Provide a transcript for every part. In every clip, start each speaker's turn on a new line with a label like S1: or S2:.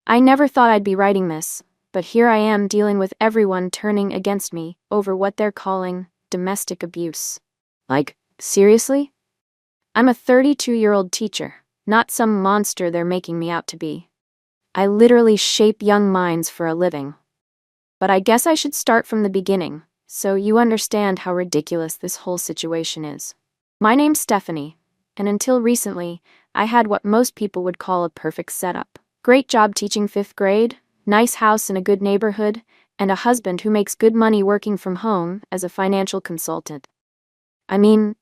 S1: I never thought I'd be writing this, but here I am dealing with everyone turning against me over what they're calling domestic abuse. Like, seriously? I'm a 32-year-old teacher, not some monster they're making me out to be. I literally shape young minds for a living. But I guess I should start from the beginning, so you understand how ridiculous this whole situation is. My name's Stephanie, and until recently, I had what most people would call a perfect setup. Great job teaching 5th grade, nice house in a good neighborhood, and a husband who makes good money working from home as a financial consultant. I mean,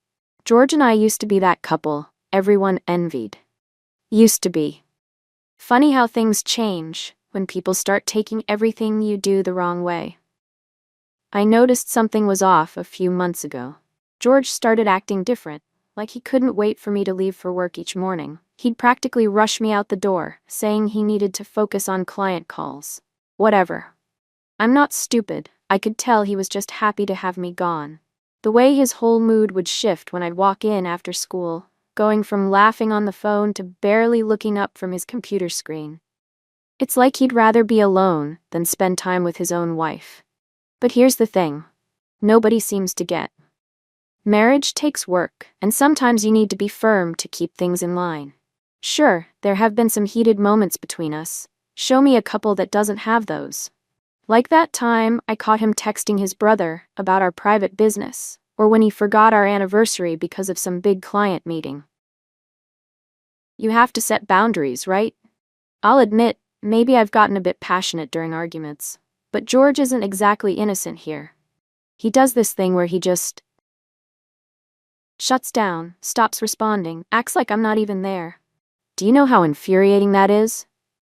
S1: George and I used to be that couple everyone envied. Used to be. Funny how things change when people start taking everything you do the wrong way. I noticed something was off a few months ago. George started acting different, like he couldn't wait for me to leave for work each morning. He'd practically rush me out the door, saying he needed to focus on client calls. Whatever. I'm not stupid. I could tell he was just happy to have me gone. The way his whole mood would shift when I'd walk in after school, going from laughing on the phone to barely looking up from his computer screen. It's like he'd rather be alone than spend time with his own wife. But here's the thing. Nobody seems to get. Marriage takes work, and sometimes you need to be firm to keep things in line. Sure, there have been some heated moments between us. Show me a couple that doesn't have those. Like that time I caught him texting his brother about our private business, or when he forgot our anniversary because of some big client meeting. You have to set boundaries, right? I'll admit, maybe I've gotten a bit passionate during arguments, but George isn't exactly innocent here. He does this thing where he just shuts down, stops responding, acts like I'm not even there. Do you know how infuriating that is?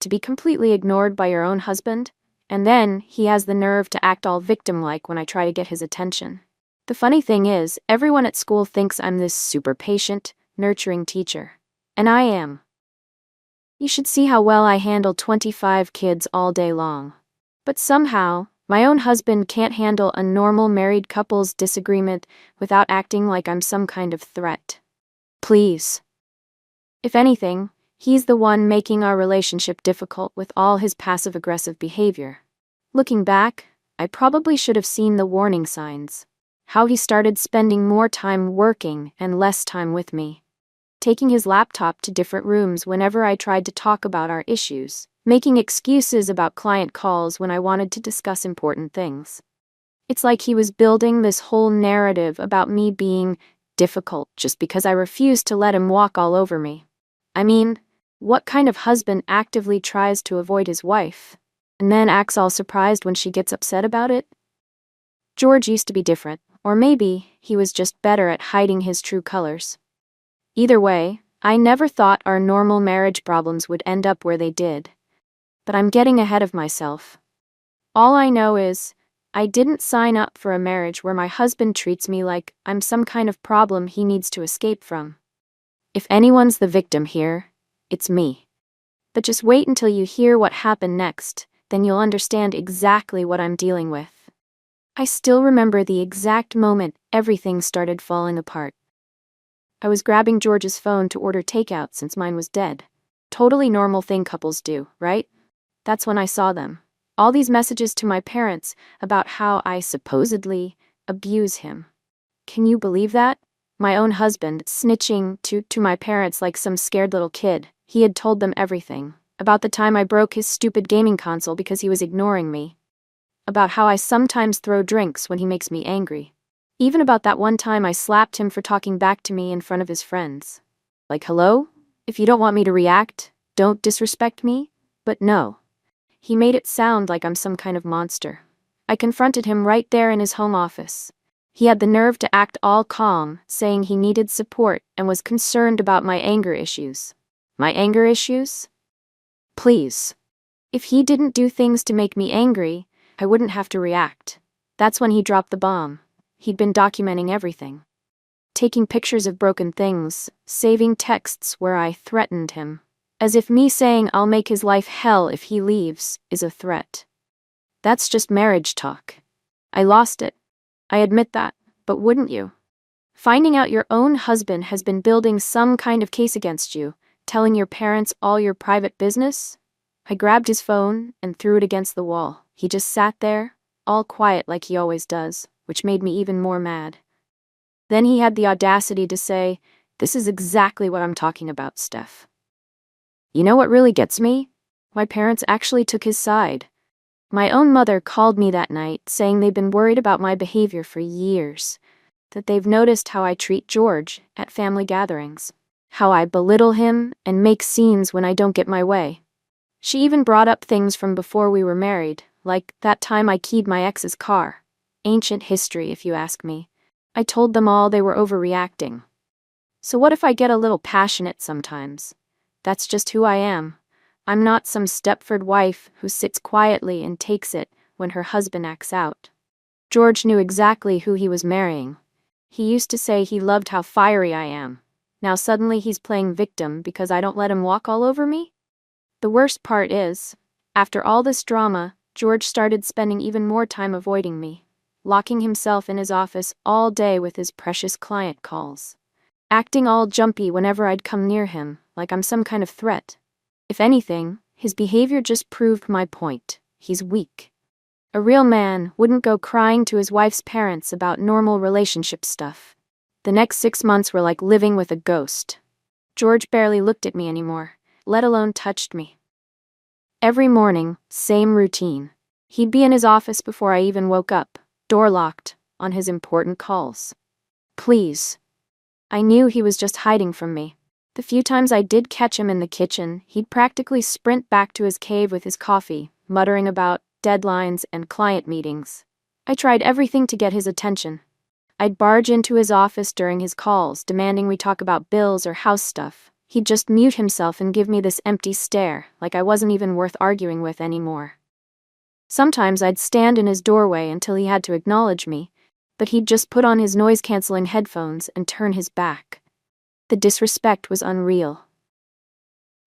S1: To be completely ignored by your own husband? And then he has the nerve to act all victim-like when I try to get his attention. The funny thing is, everyone at school thinks I'm this super patient, nurturing teacher. And I am. You should see how well I handle 25 kids all day long. But somehow, my own husband can't handle a normal married couple's disagreement without acting like I'm some kind of threat. Please. If anything, he's the one making our relationship difficult with all his passive-aggressive behavior. Looking back, I probably should have seen the warning signs. How he started spending more time working and less time with me. Taking his laptop to different rooms whenever I tried to talk about our issues. Making excuses about client calls when I wanted to discuss important things. It's like he was building this whole narrative about me being difficult just because I refused to let him walk all over me. I mean, what kind of husband actively tries to avoid his wife, and then acts all surprised when she gets upset about it? George used to be different, or maybe he was just better at hiding his true colors. Either way, I never thought our normal marriage problems would end up where they did. But I'm getting ahead of myself. All I know is, I didn't sign up for a marriage where my husband treats me like I'm some kind of problem he needs to escape from. If anyone's the victim here, it's me. But just wait until you hear what happened next, then you'll understand exactly what I'm dealing with. I still remember the exact moment everything started falling apart. I was grabbing George's phone to order takeout since mine was dead. Totally normal thing couples do, right? That's when I saw them. All these messages to my parents about how I supposedly abuse him. Can you believe that? My own husband snitching to my parents like some scared little kid. He had told them everything. About the time I broke his stupid gaming console because he was ignoring me. About how I sometimes throw drinks when he makes me angry. Even about that one time I slapped him for talking back to me in front of his friends. Like, hello? If you don't want me to react, don't disrespect me? But no. He made it sound like I'm some kind of monster. I confronted him right there in his home office. He had the nerve to act all calm, saying he needed support and was concerned about my anger issues. My anger issues? Please. If he didn't do things to make me angry, I wouldn't have to react. That's when he dropped the bomb. He'd been documenting everything. Taking pictures of broken things, saving texts where I threatened him. As if me saying I'll make his life hell if he leaves is a threat. That's just marriage talk. I lost it. I admit that, but wouldn't you? Finding out your own husband has been building some kind of case against you, telling your parents all your private business? I grabbed his phone and threw it against the wall. He just sat there, all quiet like he always does, which made me even more mad. Then he had the audacity to say, "This is exactly what I'm talking about, Steph." You know what really gets me? My parents actually took his side. My own mother called me that night, saying they've been worried about my behavior for years, that they've noticed how I treat George at family gatherings, how I belittle him and make scenes when I don't get my way. She even brought up things from before we were married, like that time I keyed my ex's car. Ancient history, if you ask me. I told them all they were overreacting. So what if I get a little passionate sometimes? That's just who I am. I'm not some Stepford wife who sits quietly and takes it when her husband acts out. George knew exactly who he was marrying. He used to say he loved how fiery I am. Now suddenly he's playing victim because I don't let him walk all over me? The worst part is, after all this drama, George started spending even more time avoiding me, locking himself in his office all day with his precious client calls, acting all jumpy whenever I'd come near him, like I'm some kind of threat. If anything, his behavior just proved my point. He's weak. A real man wouldn't go crying to his wife's parents about normal relationship stuff. The next 6 months were like living with a ghost. George barely looked at me anymore, let alone touched me. Every morning, same routine. He'd be in his office before I even woke up, door locked, on his important calls. Please. I knew he was just hiding from me. The few times I did catch him in the kitchen, he'd practically sprint back to his cave with his coffee, muttering about deadlines and client meetings. I tried everything to get his attention. I'd barge into his office during his calls, demanding we talk about bills or house stuff. He'd just mute himself and give me this empty stare, like I wasn't even worth arguing with anymore. Sometimes I'd stand in his doorway until he had to acknowledge me, but he'd just put on his noise-canceling headphones and turn his back. The disrespect was unreal.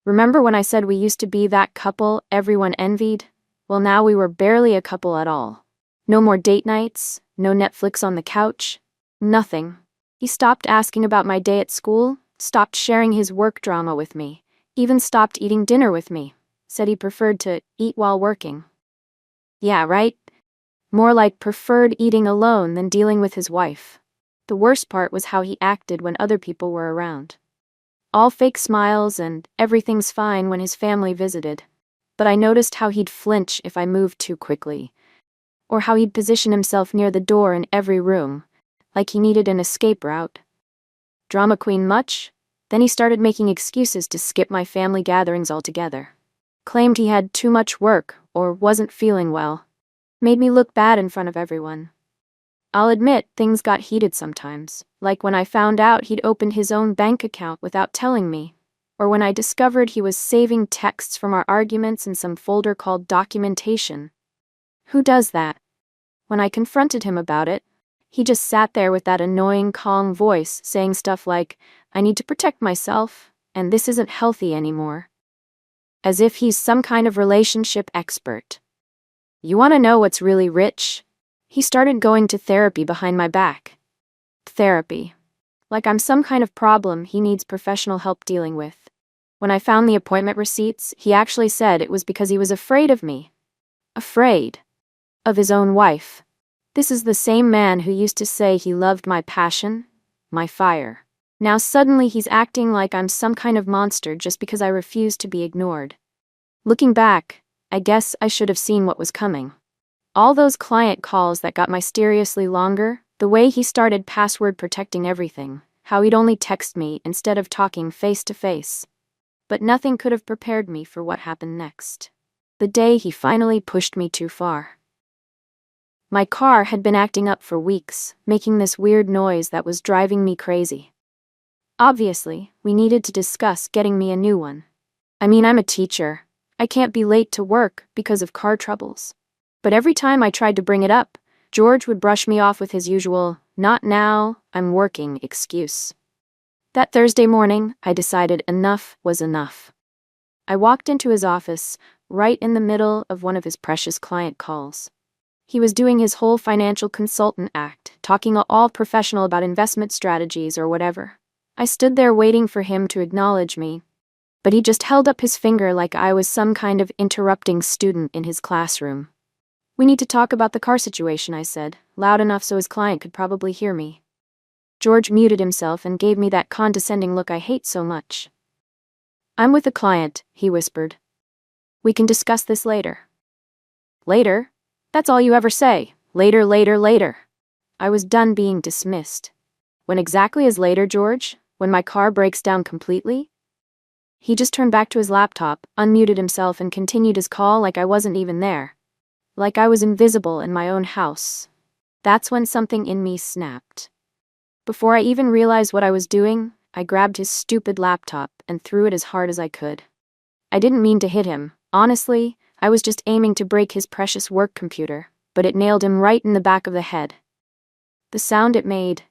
S1: Remember when I said we used to be that couple everyone envied? Well, now we were barely a couple at all. No more date nights, no Netflix on the couch, nothing. He stopped asking about my day at school, stopped sharing his work drama with me, even stopped eating dinner with me, said he preferred to eat while working. Yeah, right? More like preferred eating alone than dealing with his wife. The worst part was how he acted when other people were around. All fake smiles and everything's fine when his family visited. But I noticed how he'd flinch if I moved too quickly, or how he'd position himself near the door in every room, like he needed an escape route. Drama queen much? Then he started making excuses to skip my family gatherings altogether. Claimed he had too much work or wasn't feeling well. Made me look bad in front of everyone. I'll admit things got heated sometimes, like when I found out he'd opened his own bank account without telling me, or when I discovered he was saving texts from our arguments in some folder called documentation. Who does that? When I confronted him about it, he just sat there with that annoying, calm voice saying stuff like, "I need to protect myself, and this isn't healthy anymore." As if he's some kind of relationship expert. You want to know what's really rich? He started going to therapy behind my back. Therapy. Like I'm some kind of problem he needs professional help dealing with. When I found the appointment receipts, he actually said it was because he was afraid of me. Afraid. Of his own wife. This is the same man who used to say he loved my passion, my fire. Now suddenly he's acting like I'm some kind of monster just because I refuse to be ignored. Looking back, I guess I should have seen what was coming. All those client calls that got mysteriously longer, the way he started password protecting everything, how he'd only text me instead of talking face to face. But nothing could have prepared me for what happened next. The day he finally pushed me too far. My car had been acting up for weeks, making this weird noise that was driving me crazy. Obviously, we needed to discuss getting me a new one. I mean, I'm a teacher. I can't be late to work because of car troubles. But every time I tried to bring it up, George would brush me off with his usual, "Not now, I'm working" excuse. That Thursday morning, I decided enough was enough. I walked into his office, right in the middle of one of his precious client calls. He was doing his whole financial consultant act, talking all professional about investment strategies or whatever. I stood there waiting for him to acknowledge me. But he just held up his finger like I was some kind of interrupting student in his classroom. "We need to talk about the car situation," I said, loud enough so his client could probably hear me. George muted himself and gave me that condescending look I hate so much. "I'm with a client," he whispered. "We can discuss this later." Later? That's all you ever say. Later, later, later. I was done being dismissed. When exactly is later, George? When my car breaks down completely? He just turned back to his laptop, unmuted himself, and continued his call like I wasn't even there. Like I was invisible in my own house. That's when something in me snapped. Before I even realized what I was doing, I grabbed his stupid laptop and threw it as hard as I could. I didn't mean to hit him. Honestly, I was just aiming to break his precious work computer, but it nailed him right in the back of the head. The sound it made,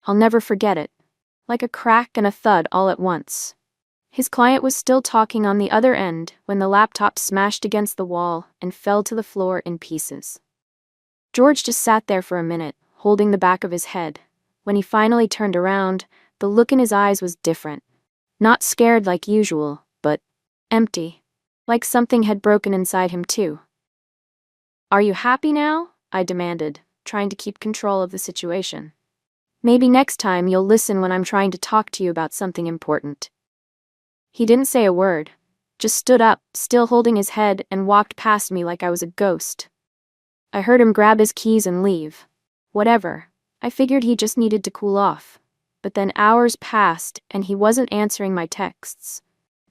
S1: I'll never forget it. Like a crack and a thud all at once. His client was still talking on the other end when the laptop smashed against the wall and fell to the floor in pieces. George just sat there for a minute, holding the back of his head. When he finally turned around, the look in his eyes was different. Not scared like usual, but empty. Like something had broken inside him too. "Are you happy now?" I demanded, trying to keep control of the situation. "Maybe next time you'll listen when I'm trying to talk to you about something important." He didn't say a word, just stood up, still holding his head, and walked past me like I was a ghost. I heard him grab his keys and leave. Whatever. I figured he just needed to cool off. But then hours passed, and he wasn't answering my texts.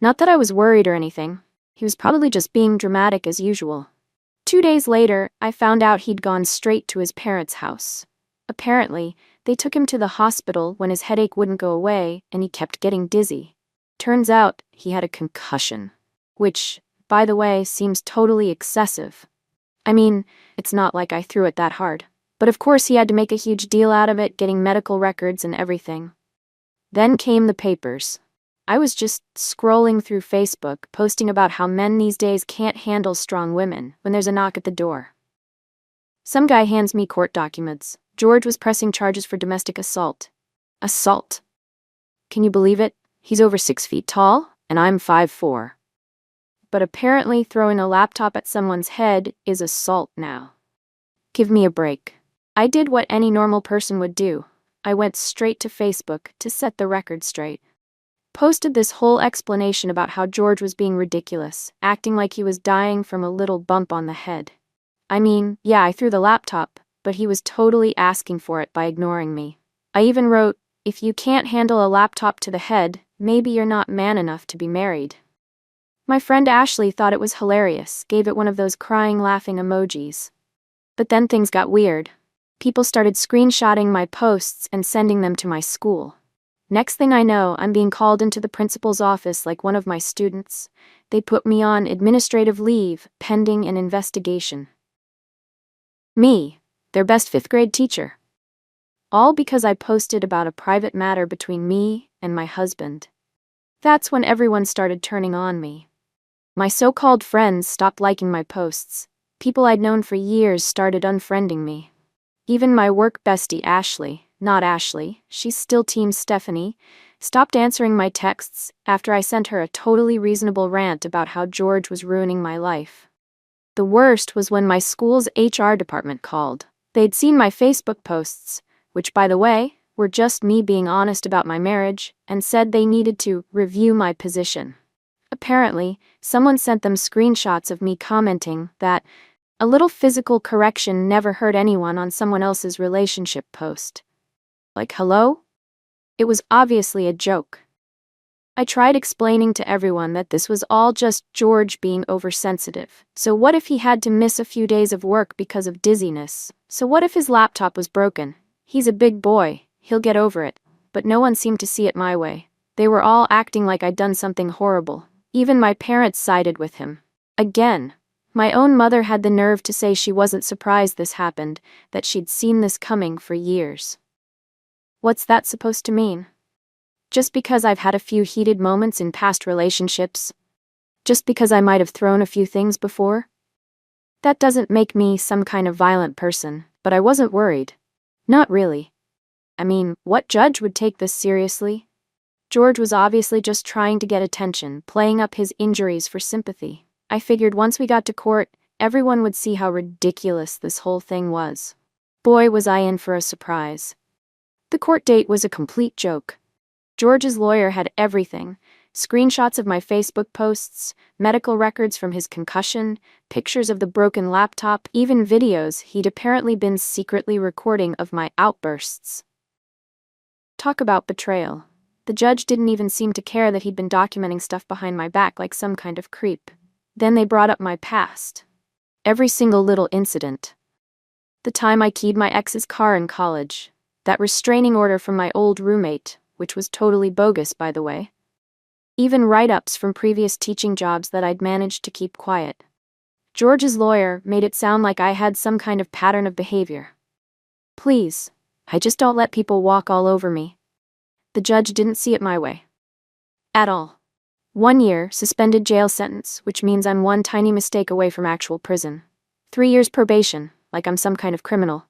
S1: Not that I was worried or anything. He was probably just being dramatic as usual. 2 days later, I found out he'd gone straight to his parents' house. Apparently, they took him to the hospital when his headache wouldn't go away and he kept getting dizzy. Turns out, he had a concussion. Which, by the way, seems totally excessive. I mean, it's not like I threw it that hard. But of course he had to make a huge deal out of it, getting medical records and everything. Then came the papers. I was just scrolling through Facebook, posting about how men these days can't handle strong women when there's a knock at the door. Some guy hands me court documents. George was pressing charges for domestic assault. Assault. Can you believe it? He's over 6 feet tall, and I'm 5'4". But apparently throwing a laptop at someone's head is assault now. Give me a break. I did what any normal person would do. I went straight to Facebook to set the record straight. Posted this whole explanation about how George was being ridiculous, acting like he was dying from a little bump on the head. I mean, yeah, I threw the laptop, but he was totally asking for it by ignoring me. I even wrote, "If you can't handle a laptop to the head, maybe you're not man enough to be married." My friend Ashley thought it was hilarious, gave it one of those crying laughing emojis. But then things got weird. People started screenshotting my posts and sending them to my school. Next thing I know, I'm being called into the principal's office like one of my students. They put me on administrative leave, pending an investigation. Me, their best 5th grade teacher. All because I posted about a private matter between me and my husband. That's when everyone started turning on me. My so-called friends stopped liking my posts. People I'd known for years started unfriending me. Even my work bestie Ashley, not Ashley, she's still Team Stephanie, stopped answering my texts after I sent her a totally reasonable rant about how George was ruining my life. The worst was when my school's HR department called. They'd seen my Facebook posts, which, by the way, were just me being honest about my marriage, and said they needed to review my position. Apparently, someone sent them screenshots of me commenting that a little physical correction never hurt anyone on someone else's relationship post. Like, hello? It was obviously a joke. I tried explaining to everyone that this was all just George being oversensitive. So what if he had to miss a few days of work because of dizziness? So what if his laptop was broken? He's a big boy, he'll get over it. But no one seemed to see it my way. They were all acting like I'd done something horrible. Even my parents sided with him. Again. My own mother had the nerve to say she wasn't surprised this happened, that she'd seen this coming for years. What's that supposed to mean? Just because I've had a few heated moments in past relationships? Just because I might have thrown a few things before? That doesn't make me some kind of violent person, but I wasn't worried. Not really. I mean, what judge would take this seriously? George was obviously just trying to get attention, playing up his injuries for sympathy. I figured once we got to court, everyone would see how ridiculous this whole thing was. Boy, was I in for a surprise. The court date was a complete joke. George's lawyer had everything: screenshots of my Facebook posts, medical records from his concussion, pictures of the broken laptop, even videos he'd apparently been secretly recording of my outbursts. Talk about betrayal. The judge didn't even seem to care that he'd been documenting stuff behind my back like some kind of creep. Then they brought up my past. Every single little incident. The time I keyed my ex's car in college. That restraining order from my old roommate, which was totally bogus, by the way. Even write-ups from previous teaching jobs that I'd managed to keep quiet. George's lawyer made it sound like I had some kind of pattern of behavior. Please, I just don't let people walk all over me. The judge didn't see it my way. At all. 1 year, suspended jail sentence, which means I'm one tiny mistake away from actual prison. 3 years probation, like I'm some kind of criminal.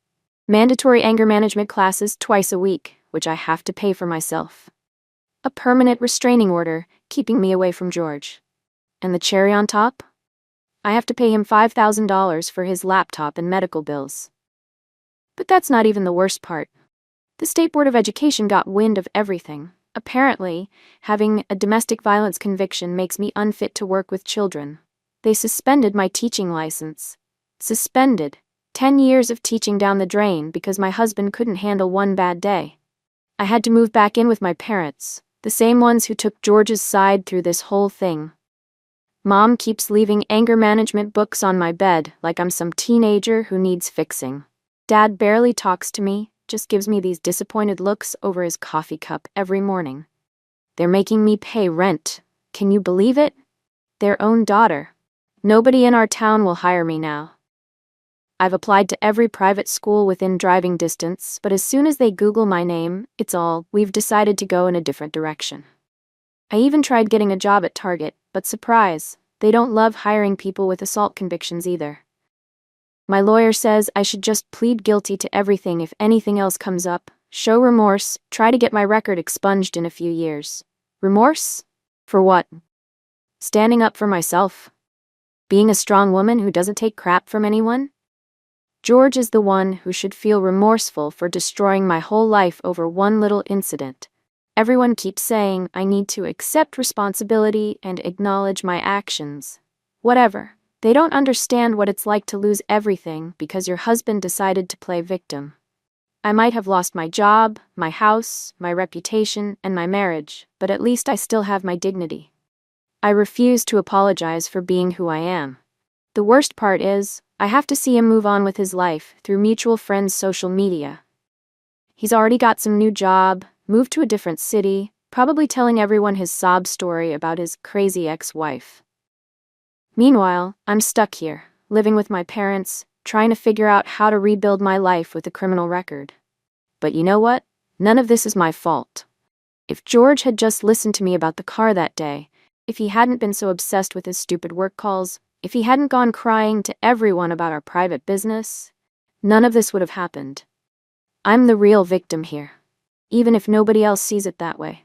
S1: Mandatory anger management classes twice a week, which I have to pay for myself. A permanent restraining order, keeping me away from George. And the cherry on top? I have to pay him $5,000 for his laptop and medical bills. But that's not even the worst part. The State Board of Education got wind of everything. Apparently, having a domestic violence conviction makes me unfit to work with children. They suspended my teaching license. Suspended. 10 years of teaching down the drain because my husband couldn't handle one bad day. I had to move back in with my parents, the same ones who took George's side through this whole thing. Mom keeps leaving anger management books on my bed like I'm some teenager who needs fixing. Dad barely talks to me, just gives me these disappointed looks over his coffee cup every morning. They're making me pay rent. Can you believe it? Their own daughter. Nobody in our town will hire me now. I've applied to every private school within driving distance, but as soon as they Google my name, it's all, we've decided to go in a different direction. I even tried getting a job at Target, but surprise, they don't love hiring people with assault convictions either. My lawyer says I should just plead guilty to everything if anything else comes up, show remorse, try to get my record expunged in a few years. Remorse? For what? Standing up for myself? Being a strong woman who doesn't take crap from anyone? George is the one who should feel remorseful for destroying my whole life over one little incident. Everyone keeps saying I need to accept responsibility and acknowledge my actions. Whatever. They don't understand what it's like to lose everything because your husband decided to play victim. I might have lost my job, my house, my reputation, and my marriage, but at least I still have my dignity. I refuse to apologize for being who I am. The worst part is, I have to see him move on with his life through mutual friends' social media. He's already got some new job, moved to a different city, probably telling everyone his sob story about his crazy ex-wife. Meanwhile, I'm stuck here, living with my parents, trying to figure out how to rebuild my life with a criminal record. But you know what? None of this is my fault. If George had just listened to me about the car that day, if he hadn't been so obsessed with his stupid work calls, if he hadn't gone crying to everyone about our private business, none of this would have happened. I'm the real victim here, even if nobody else sees it that way.